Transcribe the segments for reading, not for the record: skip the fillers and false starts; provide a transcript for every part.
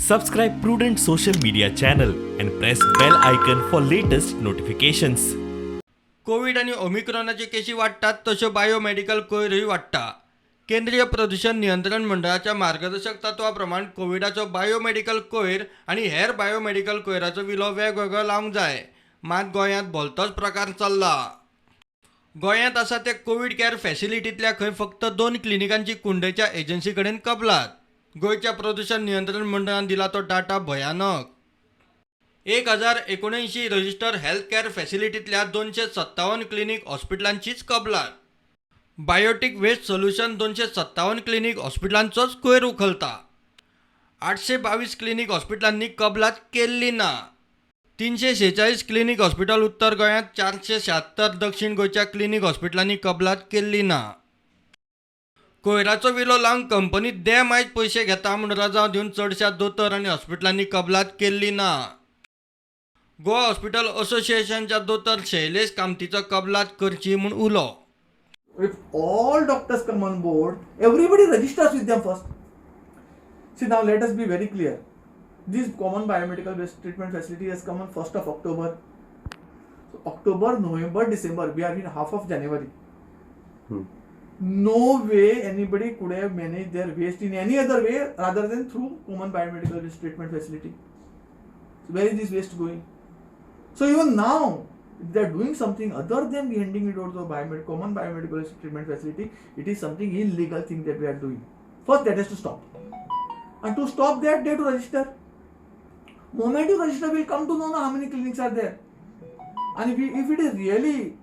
Subscribe Prudent social media channel and press bell icon for latest notifications. Covid आणि ओमिक्रॉनचे केसी वाढतात तसे biomedical कोयरही वाढता. केंद्रीय प्रदूषण नियंत्रण मंडळाच्या मार्गदर्शक तत्वाप्रमाणे कोविडाचो बायोमेडिकल कोयर आणि हेर बायोमेडिकल कोयराचो विलो वेगवेगळो लावंक जाय. मात गोंयांत भलतोच प्रकार चल्ला. गोंयांत आसा ते कोविड केअर फॅसिलिटींतल्या खंय फक्त 2 क्लिनिकांची कुंडेच्या एजन्सी कडेन कबलात. गोंयच्या प्रदूषण नियंत्रण मंडळान दिला तो डाटा भयानक. 1079 रजिस्टर हेल्थ केअर फॅसिलिटींतल्या 257 क्लिनिक हॉस्पिटलांचीच कबलात. बायोटिक वेस्ट सोल्युशन 257 क्लिनिक हॉस्पिटलांचोच कोयर उखलता. 822 क्लिनिक हॉस्पिटलांनी कबलात केल्ली ना. 346 क्लिनिक हॉस्पिटल उत्तर गोंयांत, 476 दक्षिण गोंयच्या क्लिनिक हॉस्पिटलांनी कबलात केल्ली ना. कोयराचो विलो लावंक कंपनी दे मायज पयशे घेता म्हूण रजाव दिवन चडशा दोतोर आनी हॉस्पिटलांनी कबलात केल्ली ना. गोवा हॉस्पिटल असोसिएशनच्या दोतोर शैलेश कामतीचो कबलात करची म्हूण उलो. If all doctors come on board, everybody registers with them first. See, now let us be very clear. This common biomedical based treatment facility has come on 1st of October. So October, November, December, we are in half of January. No way anybody could have managed their waste in any other way rather than through common biomedical based treatment facility. So where is this waste going? So even now, if they are doing something other than handing it over to common biomedical treatment facility, it is something illegal thing that we are doing. First, that has to stop. And to stop that, they have to register. Moment you register, we'll come to know how many clinics are there. And if it is really,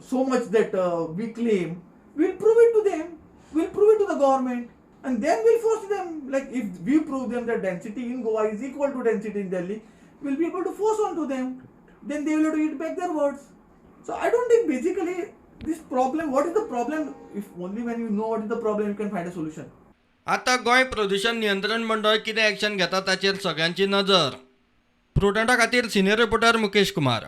so much that we claim, we'll prove it to them. We'll prove it to the government. And then we'll force them. Like if we prove them that density in Goa is equal to density in Delhi, we'll be able to force on to them. Then they will have to eat back their words. So I don't think basically this problem, what is the problem? If only when you know what is the problem, you can find a solution. आता गोंय प्रदूषण नियंत्रण मंडळ कितें action घेता ताचेर सगळ्यांची नजर. प्रुडंटा खातीर सिनियर रिपोर्टर मुकेश कुमार.